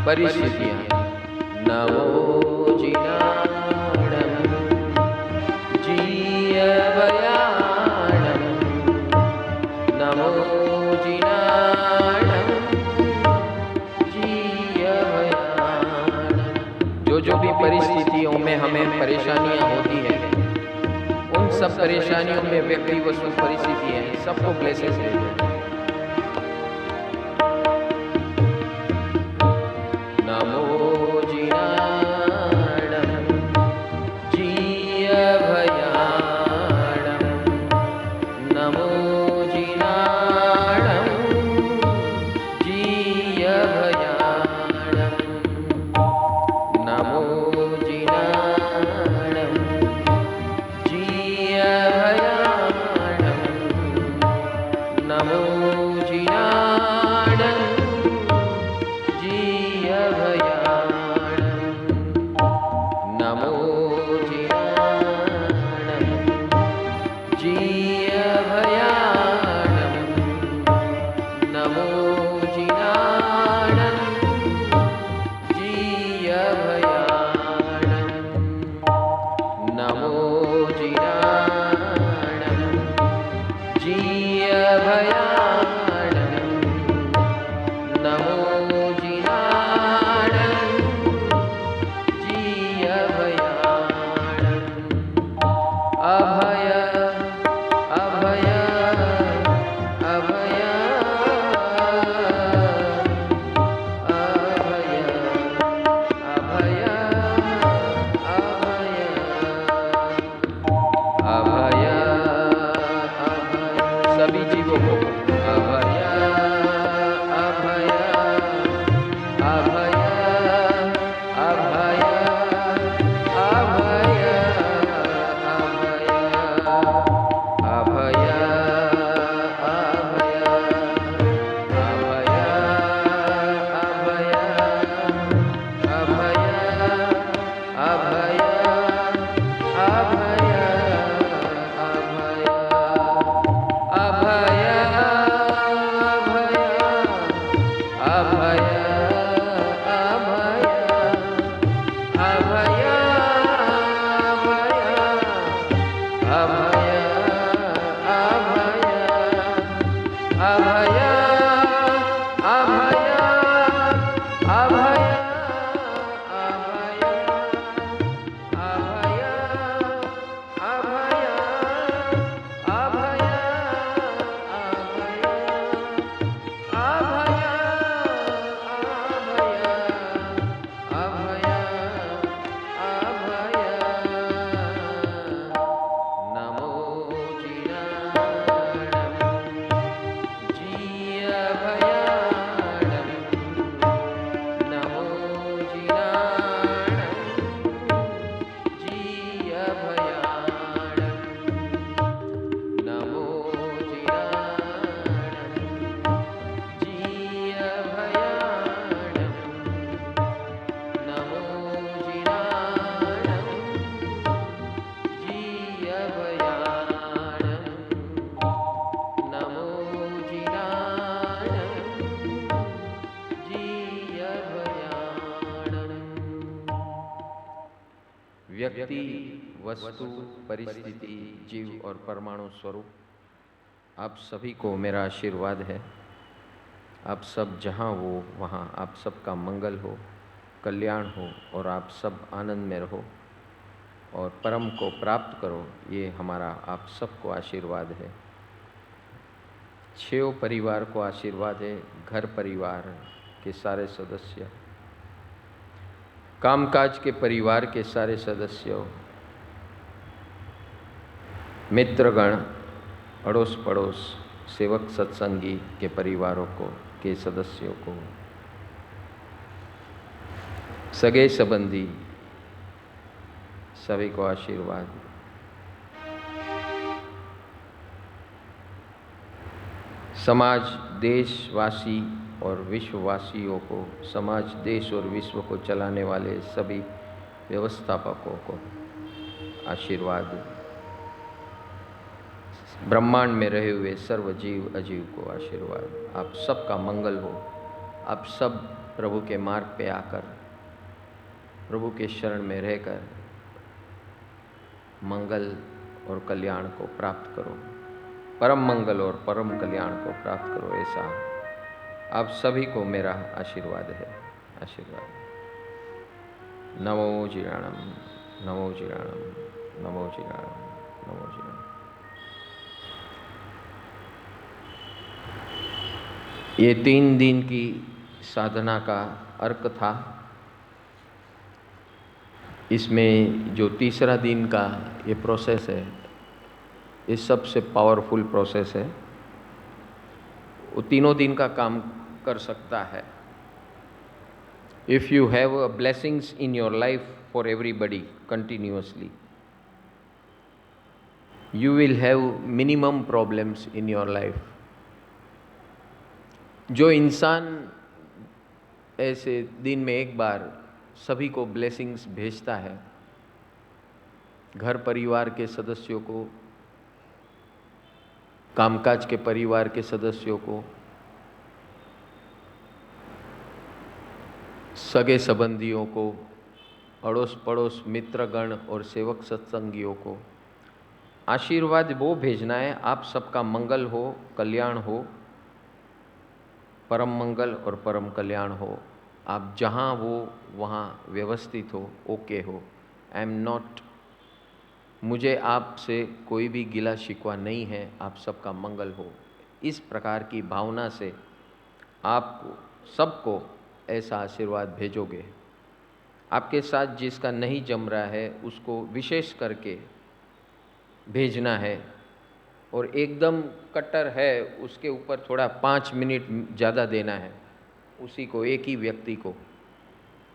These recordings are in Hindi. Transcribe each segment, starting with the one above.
परिस्थितियाँ। नमो जिनाणं जीयभयाणं, नमो जिनाणं जीयभयाणं। जो भी परिस्थितियों में हमें परेशानियाँ होती हैं, उन सब परेशानियों में व्यक्ति, वस्तु, परिस्थिति है, सबको ब्लेसिंग्स दे दो। नमो जिनाणं जीयभयाणं, नमो जिनाणं जीयभयाणं, नमो जिनाणं जीयभयाणं, नमो जिनाणं जीयभयाणं, नमो जिनाणं जीयभयाणं, नमो जिनाणं जीयभयाणं, नमो जिनाणं जीयभयाणं, नमो जिनाणं जीयभयाणं। अभय अभय अभय अभय अभय अभय अभय, सभी जीवों को अभय अभय अभय अभय अभय अभय अभय व्यक्ति, वस्तु, परिस्थिति, जीव और परमाणु स्वरूप, आप सभी को मेरा आशीर्वाद है। आप सब जहाँ हो वहाँ आप सबका मंगल हो, कल्याण हो और आप सब आनंद में रहो और परम को प्राप्त करो, ये हमारा आप सबको आशीर्वाद है। 6 परिवार को आशीर्वाद है, घर परिवार के सारे सदस्य, कामकाज के परिवार के सारे सदस्यों, मित्रगण, अड़ोस पड़ोस, सेवक सत्संगी के परिवारों को, के सदस्यों को, सगे संबंधी सभी को आशीर्वाद। समाज, देशवासी और विश्ववासियों को, समाज, देश और विश्व को चलाने वाले सभी व्यवस्थापकों को आशीर्वाद। ब्रह्मांड में रहे हुए सर्व जीव अजीव को आशीर्वाद। आप सबका मंगल हो, आप सब प्रभु के मार्ग पे आकर, प्रभु के शरण में रहकर मंगल और कल्याण को प्राप्त करो, परम मंगल और परम कल्याण को प्राप्त करो, ऐसा आप सभी को मेरा आशीर्वाद है। आशीर्वाद। नमो जीराणम, नमो जीराणम, नमो जीराणम, नमो जीराणम। ये 3 दिन की साधना का अर्क था। इसमें जो तीसरा दिन का ये प्रोसेस है, ये सबसे पावरफुल प्रोसेस है। वो तीनों दिन का काम कर सकता है। If you have blessings in your life for everybody continuously, you will have minimum problems in your life. जो इंसान ऐसे दिन में एक बार सभी को ब्लेसिंग्स भेजता है, घर परिवार के सदस्यों को, कामकाज के परिवार के सदस्यों को, सगे संबंधियों को, अड़ोस पड़ोस मित्रगण और सेवक सत्संगियों को आशीर्वाद वो भेजना है, आप सबका मंगल हो, कल्याण हो, परम मंगल और परम कल्याण हो। आप जहाँ वो वहाँ व्यवस्थित हो, ओके हो। आई एम नॉट, मुझे आपसे कोई भी गिला शिकवा नहीं है, आप सबका मंगल हो। इस प्रकार की भावना से आप सबको ऐसा आशीर्वाद भेजोगे। आपके साथ जिसका नहीं जम रहा है उसको विशेष करके भेजना है, और एकदम कट्टर है उसके ऊपर थोड़ा 5 मिनट ज़्यादा देना है, उसी को, एक ही व्यक्ति को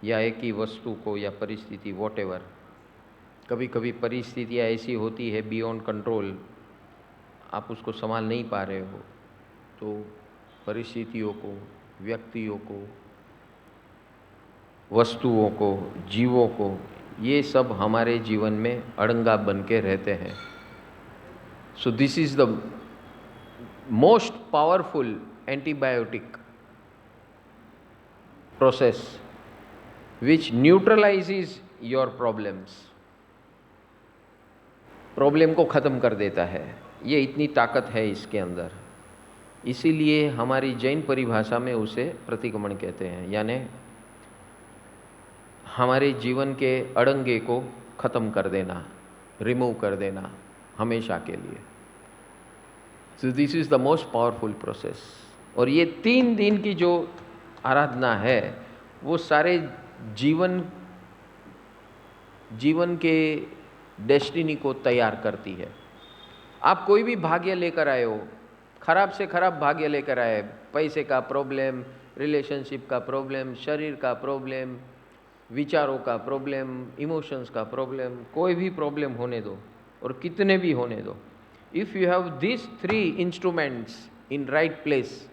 या एक ही वस्तु को या परिस्थिति, वॉटेवर। कभी कभी परिस्थितियाँ ऐसी होती है बियॉन्ड कंट्रोल, आप उसको संभाल नहीं पा रहे हो, तो परिस्थितियों को, व्यक्तियों को, वस्तुओं को, जीवों को, ये सब हमारे जीवन में अड़ंगा बन के रहते हैं। So this is the most powerful antibiotic process which न्यूट्रलाइजेज your problems. Problem को ख़त्म कर देता है, ये इतनी ताकत है इसके अंदर। इसीलिए हमारी जैन परिभाषा में उसे प्रतिक्रमण कहते हैं, यानी हमारे जीवन के अड़ंगे को ख़त्म कर देना, रिमूव कर देना हमेशा के लिए। So this is the most powerful process. और ये 3 दिन की जो आराधना है वो सारे जीवन के डेस्टिनी को तैयार करती है। आप कोई भी भाग्य लेकर आए हो, खराब से खराब भाग्य लेकर आए, पैसे का प्रॉब्लम, रिलेशनशिप का प्रॉब्लम, शरीर का प्रॉब्लम, विचारों का प्रॉब्लम, इमोशंस का प्रॉब्लम, कोई भी प्रॉब्लम होने दो और कितने भी होने दो, if you have this 3 instruments in right place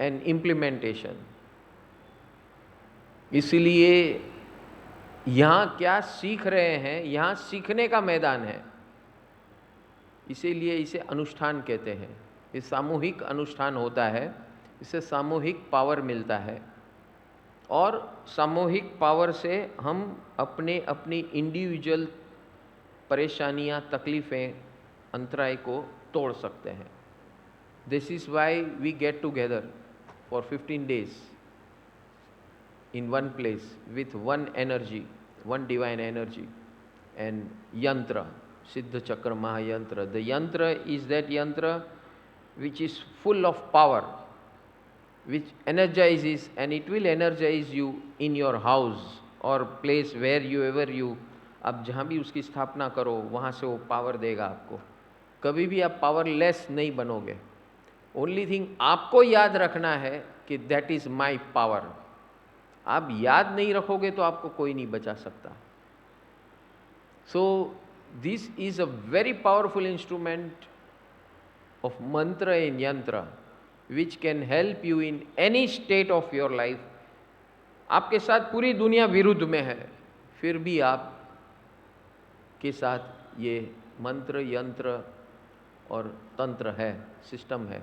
and implementation. इसलिए यहाँ क्या सीख रहे हैं, यहाँ सीखने का मैदान है, इसीलिए इसे अनुष्ठान कहते हैं। ये सामूहिक अनुष्ठान होता है, इससे सामूहिक पावर मिलता है, और सामूहिक पावर से हम अपनी इंडिविजुअल परेशानियां, तकलीफ़ें, अंतराय को तोड़ सकते हैं। This is why we get together for 15 days in one place with one energy, one divine energy, and yantra, Siddha Chakra Mahayantra. The yantra is that yantra which is full of power, which energizes, and it will energize you in your house or place where you ever you, आप जहाँ भी उसकी स्थापना करो वहाँ से वो पावर देगा आपको। कभी भी आप पावरलेस नहीं बनोगे। ओनली थिंग आपको याद रखना है कि दैट इज़ माई पावर। आप याद नहीं रखोगे तो आपको कोई नहीं बचा सकता। So this is a very powerful instrument of मंत्र एंड यंत्र which can help you in any state of your life. आपके साथ पूरी दुनिया विरुद्ध में है, फिर भी आप के साथ ये मंत्र, यंत्र और तंत्र है, सिस्टम है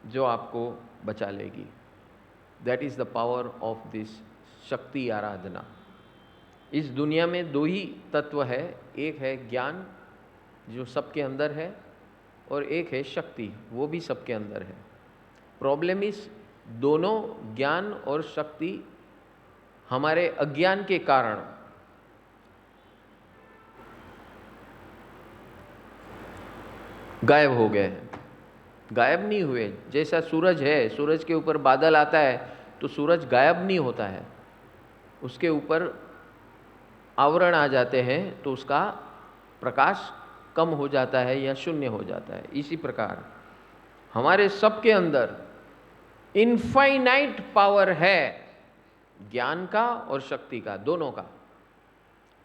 जो आपको बचा लेगी। That is the power of this शक्ति आराधना। इस दुनिया में दो ही तत्व है, एक है ज्ञान जो सबके अंदर है और एक है शक्ति, वो भी सबके अंदर है। प्रॉब्लम इस दोनों ज्ञान और शक्ति हमारे अज्ञान के कारण गायब हो गए हैं। गायब नहीं हुए, जैसा सूरज है, सूरज के ऊपर बादल आता है तो सूरज गायब नहीं होता है, उसके ऊपर आवरण आ जाते हैं तो उसका प्रकाश कम हो जाता है या शून्य हो जाता है। इसी प्रकार हमारे सबके अंदर इनफाइनाइट पावर है, ज्ञान का और शक्ति का, दोनों का।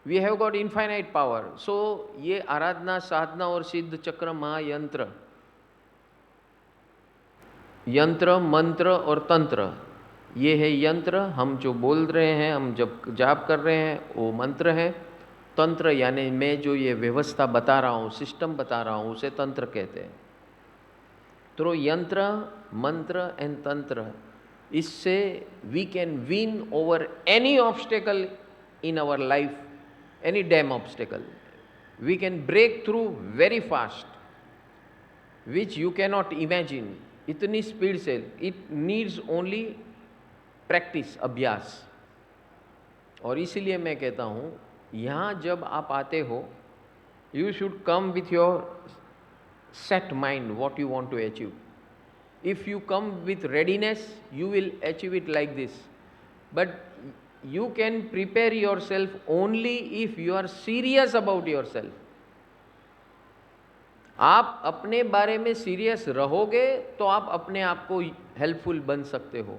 We have got infinite power. So ये आराधना, साधना और सिद्ध चक्र, महायंत्र, यंत्र, मंत्र और तंत्र, ये है यंत्र। हम जो बोल रहे हैं, हम जब जाप कर रहे हैं, वो मंत्र है। तंत्र यानी मैं जो ये व्यवस्था बता रहा हूँ, सिस्टम बता रहा हूँ, उसे तंत्र कहते हैं। तो यंत्र, मंत्र एंड तंत्र, इससे we can win over any obstacle in our life, any damn obstacle. We can break through very fast, which you cannot imagine, इतनी स्पीड से। इट नीड्स ओनली प्रैक्टिस, अभ्यास। और इसीलिए मैं कहता हूँ, यहाँ जब आप आते हो, you should come with your set mind what you want to achieve. If you come with readiness, you will achieve it like this. But you can prepare yourself only if you are serious about yourself. आप अपने बारे में सीरियस रहोगे तो आप अपने आप को हेल्पफुल बन सकते हो।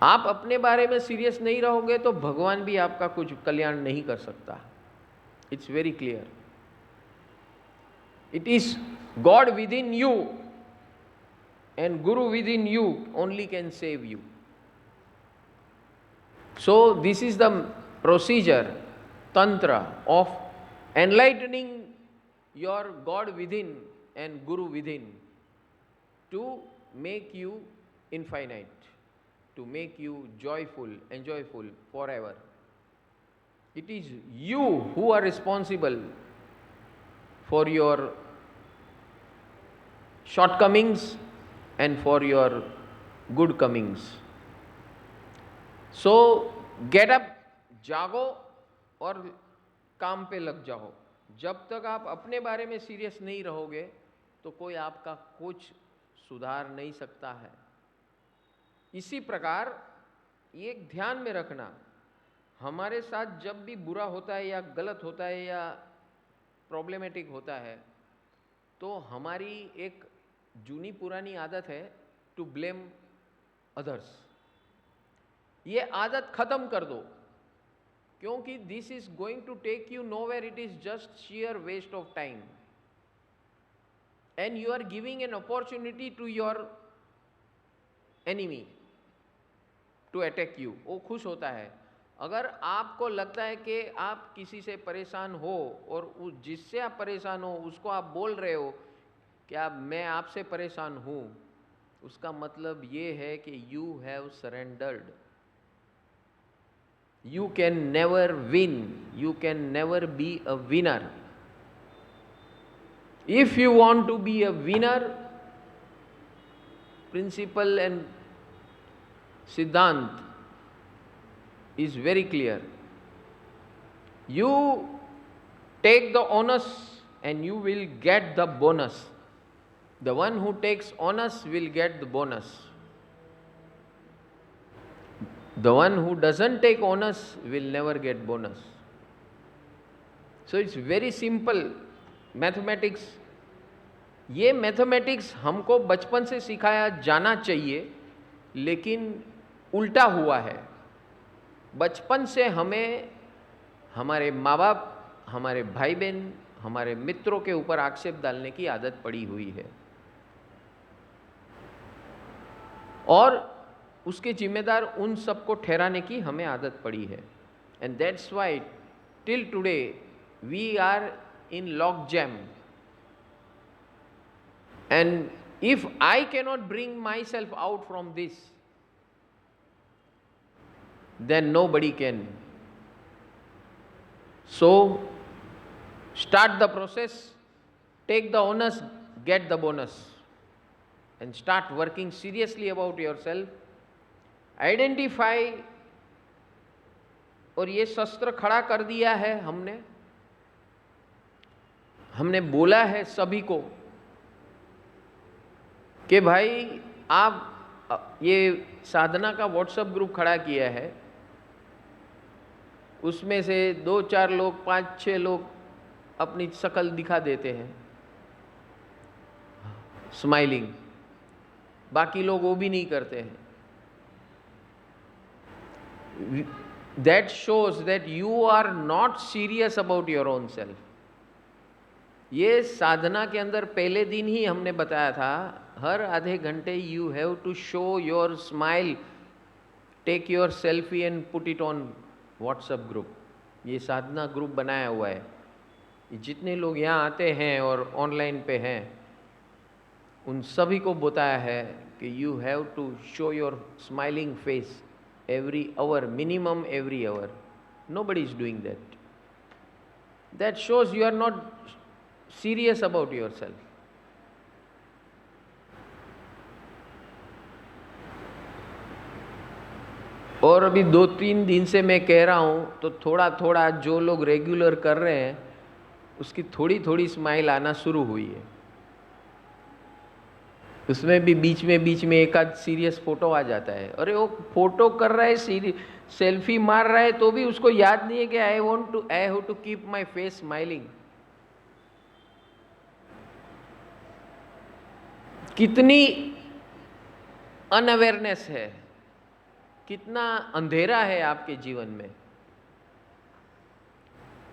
आप अपने बारे में सीरियस नहीं रहोगे तो भगवान भी आपका कुछ कल्याण नहीं कर सकता। It's very clear. It is God within you and Guru within you only can save you. So this is the procedure, tantra of enlightening your God within and Guru within to make you infinite, to make you joyful and joyful forever. It is you who are responsible for your shortcomings and for your good comings. So get up, जागो और काम पे लग जाओ। जब तक आप अपने बारे में सीरियस नहीं रहोगे तो कोई आपका कुछ सुधार नहीं सकता है। इसी प्रकार ये ध्यान में रखना, हमारे साथ जब भी बुरा होता है या गलत होता है या प्रॉब्लमेटिक होता है, तो हमारी एक जूनी पुरानी आदत है टू ब्लेम अदर्स। ये आदत खत्म कर दो, क्योंकि this is going to take you nowhere, it is just sheer waste of time and you are giving an opportunity to your enemy to attack you. वो खुश होता है। अगर आपको लगता है कि आप किसी से परेशान हो और जिससे आप परेशान हो उसको आप बोल रहे हो कि मैं आपसे परेशान हूँ, उसका मतलब ये है कि you have surrendered. You can never win, you can never be a winner. If you want to be a winner, principle and सिद्धांत is very clear. You take the onus and you will get the bonus. The one who takes onus will get the bonus. The one who doesn't take onus will never get bonus. So it's very simple mathematics. ये मैथमेटिक्स हमको बचपन से सिखाया जाना चाहिए, लेकिन उल्टा हुआ है। बचपन से हमें हमारे माँ बाप, हमारे भाई बहन, हमारे मित्रों के ऊपर आक्षेप डालने की आदत पड़ी हुई है और उसके जिम्मेदार उन सबको ठहराने की हमें आदत पड़ी है। And that's why till today we are in lock jam and If I cannot bring myself out from this, then nobody can. So, start the process, take the onus, get the bonus, and start working seriously about yourself. Identify, और ये शस्त्र खड़ा कर दिया है हमने बोला है सभी को कि भाई आप ये साधना का व्हाट्सएप ग्रुप खड़ा किया है, उसमें से 2-4 लोग 5-6 लोग अपनी शक्ल दिखा देते हैं स्माइलिंग, बाकी लोग वो भी नहीं करते हैं. That shows that you are not serious about your own self. ये साधना के अंदर पहले दिन ही हमने बताया था, हर आधे घंटे you have to show your smile, take your selfie and put it on WhatsApp group. ये साधना ग्रुप बनाया हुआ है. जितने लोग यहाँ आते हैं और ऑनलाइन पे हैं, उन सभी को बताया है कि you have to show your smiling face every hour, minimum every hour. Nobody is doing that. That shows you are not serious about yourself. और अभी 2-3 दिन से मैं कह रहा हूँ, तो थोड़ा थोड़ा जो लोग रेगुलर कर रहे हैं उसकी थोड़ी थोड़ी स्माइल आना शुरू हुई है. उसमें भी बीच में एक आध सीरियस फोटो आ जाता है. अरे वो फोटो कर रहा है, सेल्फी मार रहा है, तो भी उसको याद नहीं है कि I have to keep my face smiling. कितनी अनअवेयरनेस है, कितना अंधेरा है आपके जीवन में.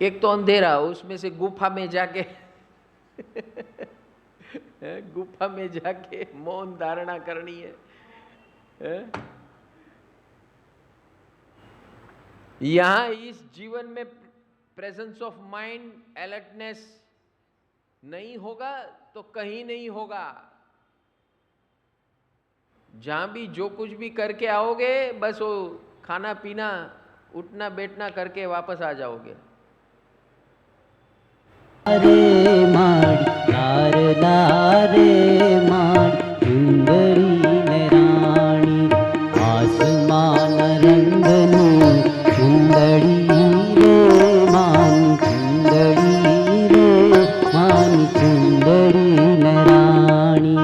एक तो अंधेरा, उसमें से गुफा में जाके गुफा में जाके मौन धारणा करनी है. यहां इस जीवन में प्रेजेंस ऑफ माइंड, अलर्टनेस नहीं होगा तो कहीं नहीं होगा. जहां भी जो कुछ भी करके आओगे, बस वो खाना पीना उठना बैठना करके वापस आ जाओगे. रे माड़ी नारे माड़ी सुंदरी राणी आसमान रंगनी सुंदरी रे मान सुंदरी रे मान सुंदरी राणी.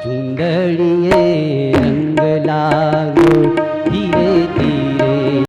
चुंदड़िए रंग लागो